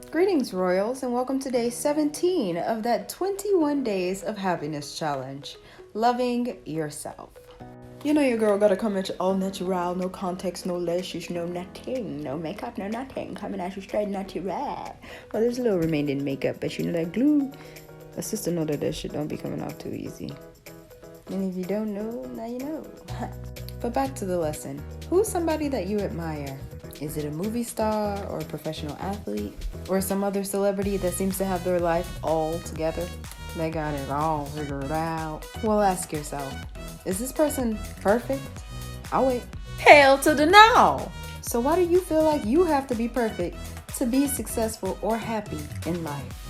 Greetings, Royals, and welcome to day 17 of that 21 Days of Happiness Challenge, Loving Yourself. You know your girl gotta come at you all natural, no context, no lashes, no nothing, no makeup, no nothing, coming at you straight natural. Well, there's a little remaining makeup, but you know that glue, a sister know that shit don't be coming off too easy. And if you don't know, now you know. But back to the lesson. Who's somebody that you admire? Is it a movie star or a professional athlete or some other celebrity that seems to have their life all together? They got it all figured out. Well, ask yourself, is this person perfect? I'll wait. Hail to the no! So why do you feel like you have to be perfect to be successful or happy in life?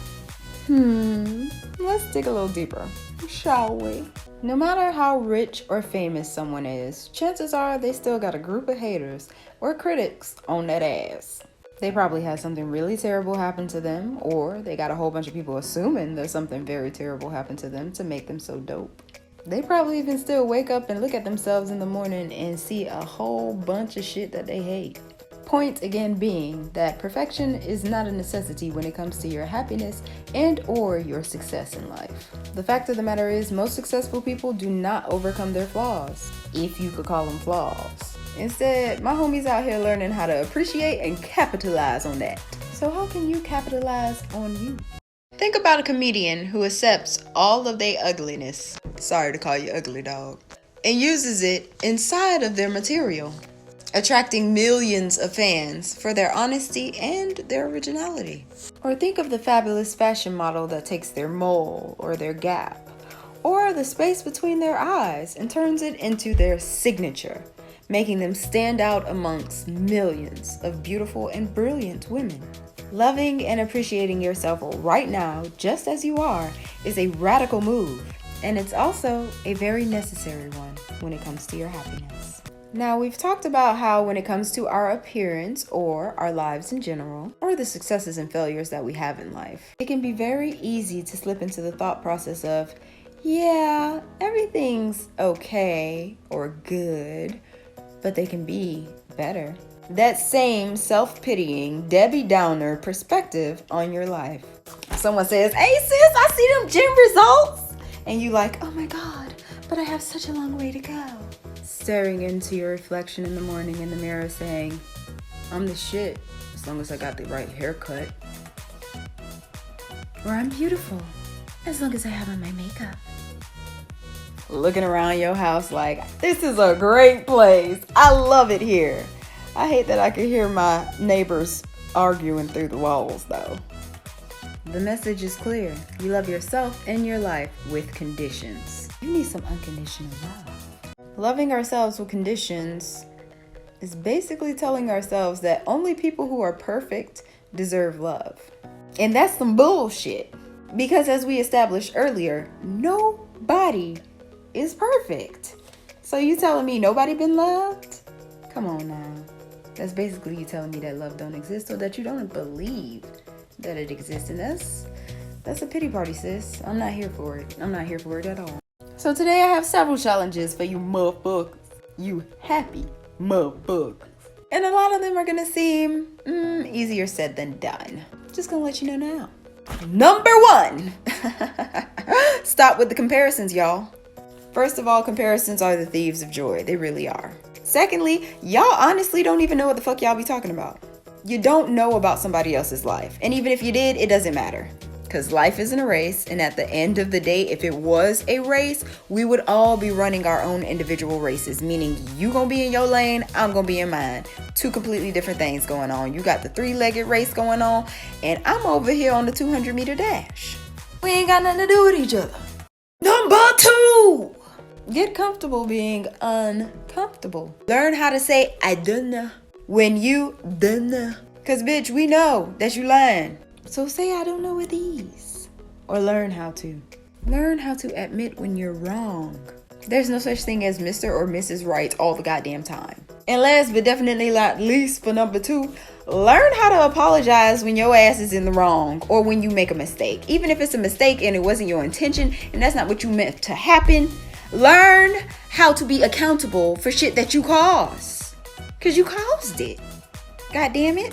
Let's dig a little deeper, shall we? No matter how rich or famous someone is, chances are they still got a group of haters or critics on that ass. They probably had something really terrible happen to them, or they got a whole bunch of people assuming that something very terrible happened to them to make them so dope. They probably even still wake up and look at themselves in the morning and see a whole bunch of shit that they hate. Point again being that perfection is not a necessity when it comes to your happiness and or your success in life. The fact of the matter is most successful people do not overcome their flaws, if you could call them flaws. Instead, my homie's out here learning how to appreciate and capitalize on that. So how can you capitalize on you? Think about a comedian who accepts all of their ugliness, sorry to call you ugly dog, and uses it inside of their material, attracting millions of fans for their honesty and their originality. Or think of the fabulous fashion model that takes their mole or their gap or the space between their eyes and turns it into their signature, making them stand out amongst millions of beautiful and brilliant women. Loving and appreciating yourself right now, just as you are, is a radical move, and it's also a very necessary one when it comes to your happiness. Now, we've talked about how when it comes to our appearance or our lives in general, or the successes and failures that we have in life, it can be very easy to slip into the thought process of, yeah, everything's okay or good, but they can be better. That same self-pitying, Debbie Downer perspective on your life. Someone says, hey sis, I see them gym results. And you like, oh my God, but I have such a long way to go. Staring into your reflection in the morning in the mirror saying, I'm the shit as long as I got the right haircut. Or I'm beautiful as long as I have on my makeup. Looking around your house like, this is a great place. I love it here. I hate that I can hear my neighbors arguing through the walls though. The message is clear. You love yourself and your life with conditions. You need some unconditional love. Loving ourselves with conditions is basically telling ourselves that only people who are perfect deserve love. And that's some bullshit. Because as we established earlier, nobody is perfect. So you telling me nobody been loved? Come on now. That's basically you telling me that love don't exist or that you don't believe that it exists. And that's a pity party, sis. I'm not here for it. I'm not here for it at all. So today I have several challenges for you motherfuckers. You happy motherfuckers. And a lot of them are gonna seem easier said than done. Just gonna let you know now. Number 1. Stop with the comparisons, y'all. First of all, comparisons are the thieves of joy. They really are. Secondly, y'all honestly don't even know what the fuck y'all be talking about. You don't know about somebody else's life. And even if you did, it doesn't matter. Because life isn't a race. And at the end of the day, if it was a race, we would all be running our own individual races. Meaning you gonna be in your lane, I'm gonna be in mine. Two completely different things going on. You got the 3-legged race going on. And I'm over here on the 200-meter dash. We ain't got nothing to do with each other. Number 2. Get comfortable being uncomfortable. Learn how to say, I don't know, when you don't know. Because, bitch, we know that you lying. So say, I don't know with ease. Or learn how to. Learn how to admit when you're wrong. There's no such thing as Mr. or Mrs. Right all the goddamn time. And last but definitely not least for number 2, learn how to apologize when your ass is in the wrong or when you make a mistake. Even if it's a mistake and it wasn't your intention and that's not what you meant to happen. Learn how to be accountable for shit that you caused. Because you caused it. God damn it.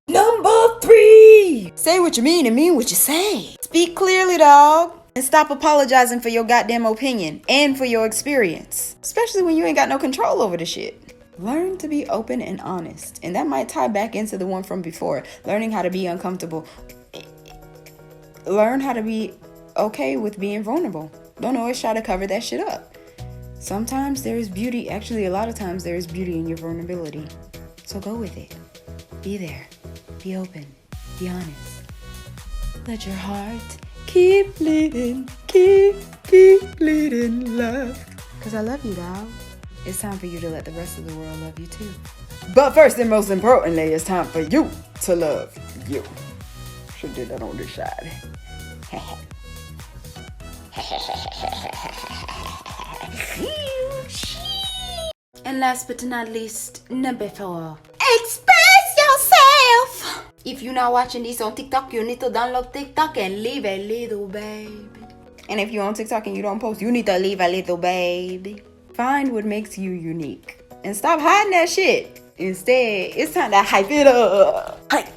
Number 3. Say what you mean and mean what you say. Speak clearly, dog. And stop apologizing for your goddamn opinion and for your experience. Especially when you ain't got no control over the shit. Learn to be open and honest. And that might tie back into the one from before. Learning how to be uncomfortable. Learn how to be okay with being vulnerable. Don't always try to cover that shit up. Sometimes there is beauty. Actually, a lot of times there is beauty in your vulnerability. So go with it. Be there. Be open. Be honest. Let your heart keep bleeding. Keep bleeding, love. Because I love you, dog. It's time for you to let the rest of the world love you too. But first and most importantly, it's time for you to love you. Should do that on this side. And last but not least, number 4. Express yourself. If you're not watching this on TikTok, you need to download TikTok and leave a little baby. And if you're on TikTok and you don't post, you need to leave a little baby. Find what makes you unique. And stop hiding that shit. Instead, it's time to hype it up. Hype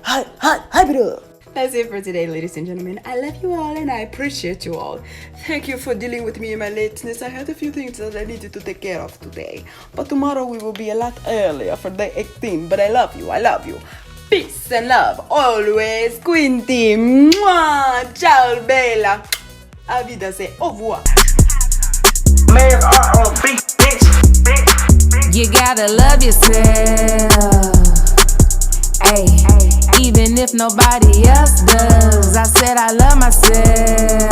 it up. That's it for today, ladies and gentlemen. I love you all and I appreciate you all. Thank you for dealing with me in my lateness. I had a few things that I needed to take care of today. But tomorrow we will be a lot earlier for day 18. But I love you. I love you. Peace and love. Always. Quinty. Mwah. Ciao, bella. A vida say au revoir. You gotta love yourself. Ay, even if nobody else does. I said I love myself.